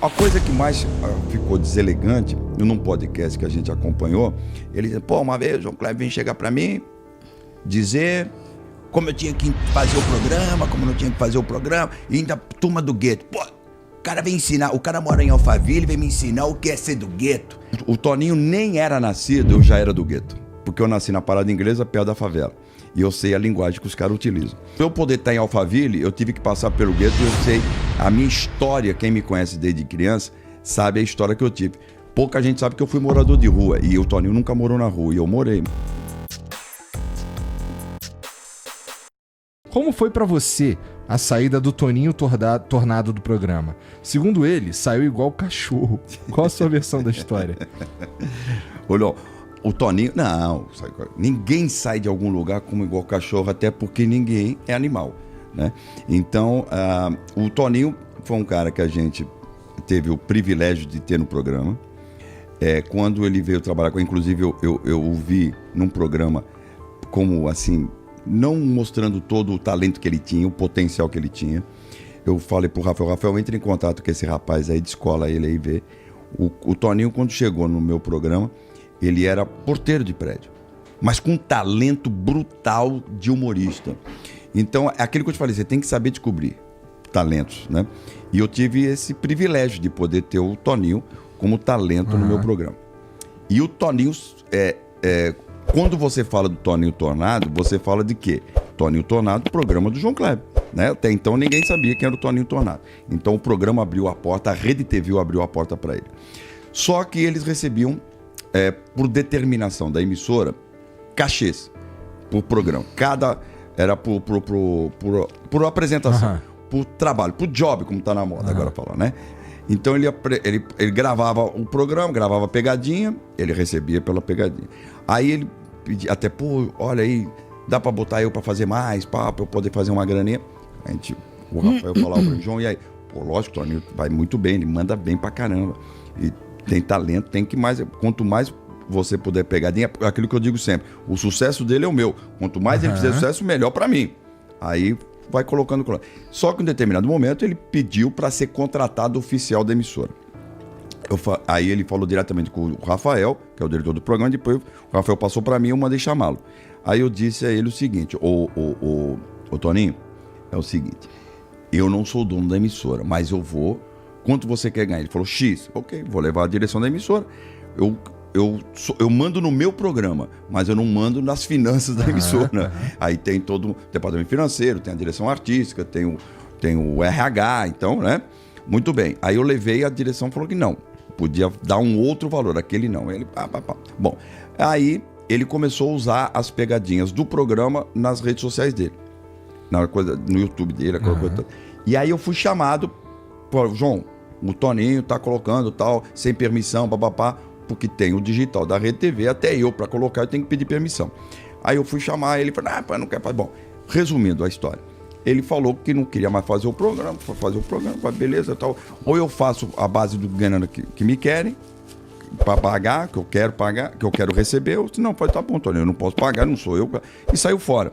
A coisa que mais ficou deselegante, num podcast que a gente acompanhou, ele disse, pô, uma vez o João Kleber veio chegar pra mim, dizer como eu tinha que fazer o programa, como eu não tinha que fazer o programa, e ainda turma do gueto. Pô, o cara vem ensinar, o cara mora em Alphaville, vem me ensinar o que é ser do gueto. O Toninho nem era nascido, eu já era do gueto, porque eu nasci na Parada Inglesa, perto da favela. E eu sei a linguagem que os caras utilizam. Pra eu poder estar em Alphaville, eu tive que passar pelo gueto e eu sei a minha história. Quem me conhece desde criança sabe a história que eu tive. Pouca gente sabe que eu fui morador de rua e o Toninho nunca morou na rua e eu morei. Como foi pra você a saída do Toninho Tornado do programa? Segundo ele, saiu igual cachorro. Qual a sua versão da história? Olha, o Toninho, não, ninguém sai de algum lugar como igual cachorro, até porque ninguém é animal, né? Então, o Toninho foi um cara que a gente teve o privilégio de ter no programa. Quando ele veio trabalhar com, inclusive eu o vi num programa como assim, não mostrando todo o talento que ele tinha, o potencial que ele tinha. Eu falei pro Rafael, entre em contato com esse rapaz aí, descola ele aí, vê. O Toninho, quando chegou no meu programa, ele era porteiro de prédio, mas com um talento brutal de humorista. Então, é aquilo que eu te falei, você tem que saber descobrir talentos, né? E eu tive esse privilégio de poder ter o Toninho como talento no meu programa. E o Toninho, quando você fala do Toninho Tornado, você fala de quê? Toninho Tornado, programa do João Kleber, né? Até então ninguém sabia quem era o Toninho Tornado. Então o programa abriu a porta, a Rede TV abriu a porta para ele. Só que eles recebiam, por determinação da emissora, cachês por programa. Era por apresentação, por trabalho, por job, como tá na moda agora falar, né? Então ele gravava o programa, gravava a pegadinha, ele recebia pela pegadinha. Aí ele pedia, até, pô, olha aí, dá pra botar eu pra fazer mais, pra eu poder fazer uma graninha. O Rafael falava pra mim, João, e aí? Pô, lógico, o Toninho vai muito bem, ele manda bem pra caramba. E tem talento, tem que mais, quanto mais você puder pegadinha, aquilo que eu digo sempre, o sucesso dele é o meu. Quanto mais ele fizer sucesso, melhor pra mim. Aí vai colocando. Só que em determinado momento ele pediu para ser contratado oficial da emissora. Aí ele falou diretamente com o Rafael, que é o diretor do programa, depois o Rafael passou para mim e eu mandei chamá-lo. Aí eu disse a ele o seguinte, ô Toninho, é o seguinte, eu não sou dono da emissora, mas eu vou, quanto você quer ganhar? Ele falou, X, ok, vou levar a direção da emissora, eu mando no meu programa, mas eu não mando nas finanças da emissora. Aí tem todo o departamento financeiro, tem a direção artística, tem o RH, então, né? Muito bem. Aí eu levei, a direção falou que não, podia dar um outro valor, aquele não. Ele, Bom, aí ele começou a usar as pegadinhas do programa nas redes sociais dele, no YouTube dele, aquela coisa. E aí eu fui chamado, João, o Toninho tá colocando tal, sem permissão, porque tem o digital da Rede TV, até eu, para colocar, eu tenho que pedir permissão. Aí eu fui chamar ele, falei, não quer fazer. Bom, resumindo a história, ele falou que não queria mais fazer o programa, beleza, tal. Ou eu faço a base do ganhando que me querem, para pagar, que eu quero pagar, que eu quero receber, ou se não, tá bom, Toninho, eu não posso pagar, não sou eu, e saiu fora.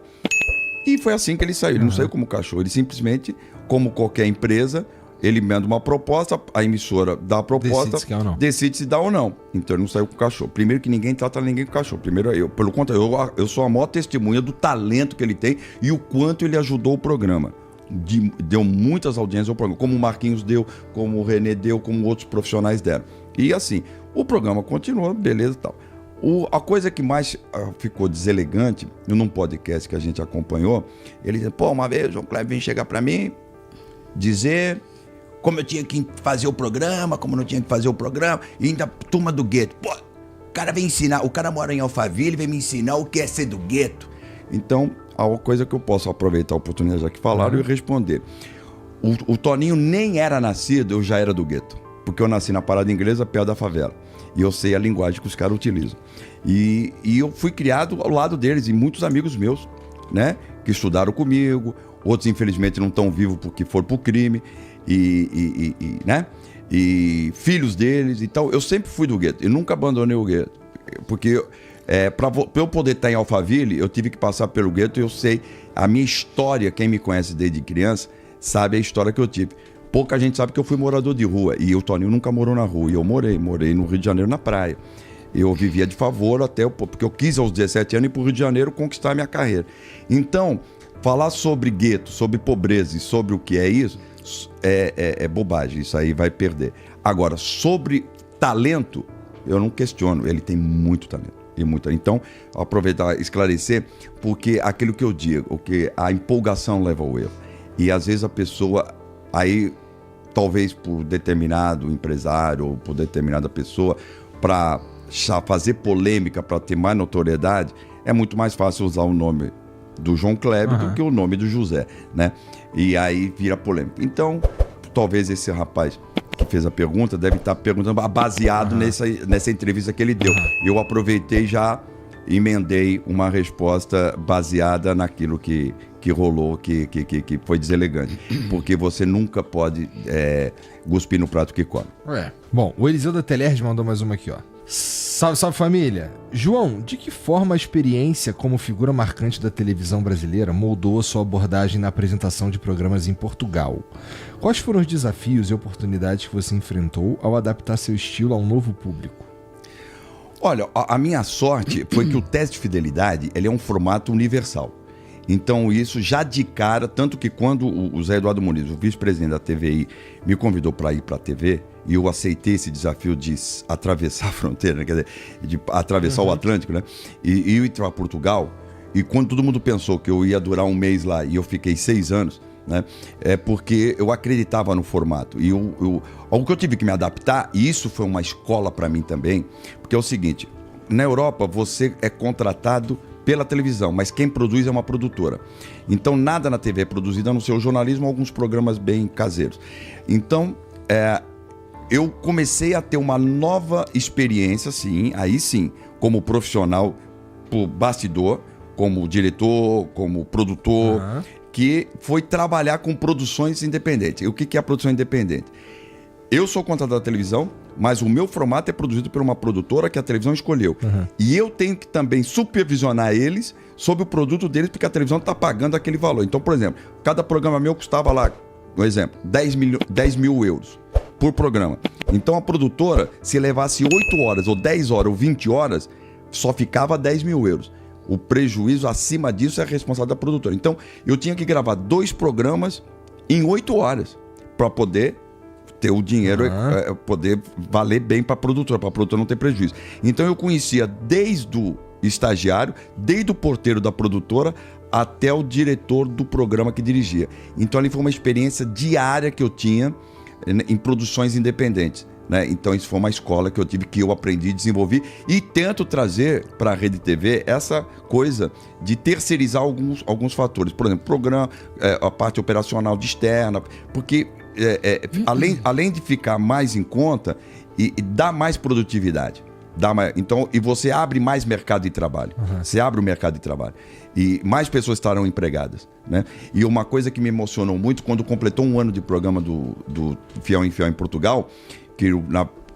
E foi assim que ele saiu, ele não saiu como cachorro, ele simplesmente, como qualquer empresa, ele manda uma proposta, a emissora dá a proposta, decide se dá ou não. Então ele não saiu com o cachorro. Primeiro que ninguém trata ninguém com o cachorro. Primeiro eu. Pelo contrário, eu sou a maior testemunha do talento que ele tem e o quanto ele ajudou o programa. Deu muitas audiências ao programa, como o Marquinhos deu, como o Renê deu, como outros profissionais deram. E assim, o programa continuou, beleza e tal. A coisa que mais ficou deselegante, num podcast que a gente acompanhou, ele disse, pô, uma vez o João Kleber veio chegar pra mim, dizer como eu tinha que fazer o programa, como não tinha que fazer o programa, e ainda turma do gueto. Pô, o cara vem ensinar, o cara mora em Alphaville, vem me ensinar o que é ser do gueto. Então, a coisa que eu posso aproveitar a oportunidade já que falaram e responder. O Toninho nem era nascido, eu já era do gueto, porque eu nasci na Parada Inglesa, perto da favela. E eu sei a linguagem que os caras utilizam. E eu fui criado ao lado deles, e muitos amigos meus, né, que estudaram comigo, outros infelizmente não estão vivos porque foram pro crime, né? E filhos deles, então eu sempre fui do gueto, eu nunca abandonei o gueto, porque para eu poder estar em Alphaville, eu tive que passar pelo gueto, e eu sei a minha história, quem me conhece desde criança, sabe a história que eu tive. Pouca gente sabe que eu fui morador de rua. E o Toninho nunca morou na rua. E eu morei no Rio de Janeiro, na praia. Eu vivia de favor porque eu quis aos 17 anos ir para o Rio de Janeiro conquistar a minha carreira. Então, falar sobre gueto, sobre pobreza e sobre o que é isso, é bobagem. Isso aí vai perder. Agora, sobre talento, eu não questiono. Ele tem muito talento. Então, aproveitar, esclarecer, porque aquilo que eu digo, que a empolgação leva ao erro. E às vezes a pessoa, aí, talvez por determinado empresário ou por determinada pessoa, para fazer polêmica, para ter mais notoriedade, é muito mais fácil usar o nome do João Kleber do que o nome do José, né? E aí vira polêmica. Então, talvez esse rapaz que fez a pergunta deve estar perguntando baseado nessa entrevista que ele deu. Eu aproveitei e já emendei uma resposta baseada naquilo que rolou, que foi deselegante. Porque você nunca pode cuspir no prato que come. Bom, o Eliseu da Telerge mandou mais uma aqui, ó. Salve, salve família! João, de que forma a experiência como figura marcante da televisão brasileira moldou a sua abordagem na apresentação de programas em Portugal? Quais foram os desafios e oportunidades que você enfrentou ao adaptar seu estilo a um novo público? Olha, a minha sorte foi que o teste de fidelidade ele é um formato universal. Então isso já de cara, tanto que quando o Zé Eduardo Muniz, o vice-presidente da TVI, me convidou para ir para a TV, e eu aceitei esse desafio de atravessar a fronteira, né? Quer dizer, de atravessar o Atlântico, né? E eu ir para Portugal, e quando todo mundo pensou que eu ia durar um mês lá, e eu fiquei 6 anos, né? É porque eu acreditava no formato. E algo que eu tive que me adaptar, e isso foi uma escola para mim também, porque é o seguinte, na Europa você é contratado pela televisão, mas quem produz é uma produtora. Então nada na TV é produzido, a não ser o jornalismo, alguns programas bem caseiros. Então, eu comecei a ter uma nova experiência, sim, aí sim, como profissional, por bastidor, como diretor, como produtor, que foi trabalhar com produções independentes. E o que é a produção independente? Eu sou contratado da televisão, mas o meu formato é produzido por uma produtora que a televisão escolheu. E eu tenho que também supervisionar eles sobre o produto deles, porque a televisão está pagando aquele valor. Então, por exemplo, cada programa meu custava lá, um exemplo, 10 mil euros por programa. Então a produtora, se levasse 8 horas, ou 10 horas, ou 20 horas, só ficava 10 mil euros. O prejuízo acima disso é a responsabilidade da produtora. Então eu tinha que gravar 2 programas em 8 horas para poder ter o dinheiro, poder valer bem para a produtora não ter prejuízo. Então eu conhecia desde o estagiário, desde o porteiro da produtora, até o diretor do programa que dirigia. Então ali foi uma experiência diária que eu tinha em produções independentes, né? Então isso foi uma escola que eu tive, que eu aprendi, desenvolvi e tento trazer para a Rede TV essa coisa de terceirizar alguns fatores. Por exemplo, programa, a parte operacional de externa, porque além de ficar mais em conta e dá mais produtividade. Então, e você abre mais mercado de trabalho. Você abre o mercado de trabalho. E mais pessoas estarão empregadas, né? E uma coisa que me emocionou muito, quando completou 1 ano de programa do Fiel em Fiel em Portugal, que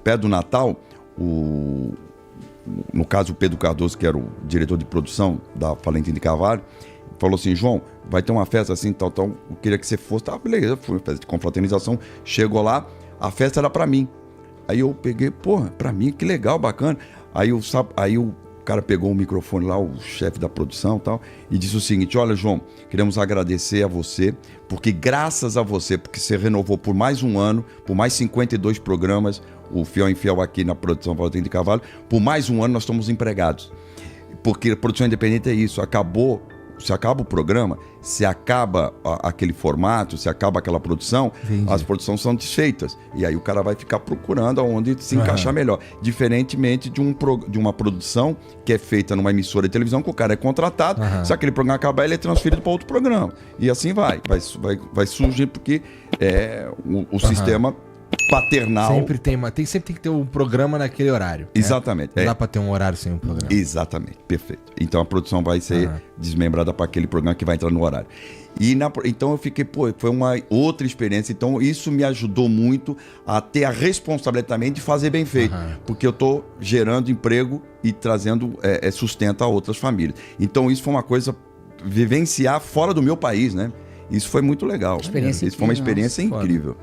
perto do Natal, no caso o Pedro Cardoso, que era o diretor de produção da Valentim de Carvalho, falou assim: João, vai ter uma festa assim, tal, eu queria que você fosse. Tá, beleza, fui festa de confraternização, chegou lá, a festa era pra mim. Aí eu peguei, porra, pra mim, que legal, bacana. Aí o cara pegou o microfone lá, o chefe da produção e tal, e disse o seguinte: olha, João, queremos agradecer a você, porque graças a você, porque você renovou por mais 1 ano, por mais 52 programas, o Fiel em Fiel aqui na produção Valentim de Carvalho, por mais 1 ano nós estamos empregados. Porque a produção independente é isso, se acaba o programa, se acaba aquele formato, se acaba aquela produção, as produções são desfeitas. E aí o cara vai ficar procurando aonde se encaixar melhor. Diferentemente de uma produção que é feita numa emissora de televisão, que o cara é contratado, se aquele programa acabar, ele é transferido para outro programa. E assim vai surgir, porque o sistema paternal. Sempre tem que ter um programa naquele horário. Exatamente. Não dá pra ter um horário sem um programa. Exatamente, perfeito. Então a produção vai ser desmembrada para aquele programa que vai entrar no horário. Então eu fiquei, foi uma outra experiência. Então isso me ajudou muito a ter a responsabilidade também de fazer bem feito. Porque eu estou gerando emprego e trazendo sustento a outras famílias. Então isso foi uma coisa, vivenciar fora do meu país, né? Isso foi muito legal. Isso foi uma experiência incrível.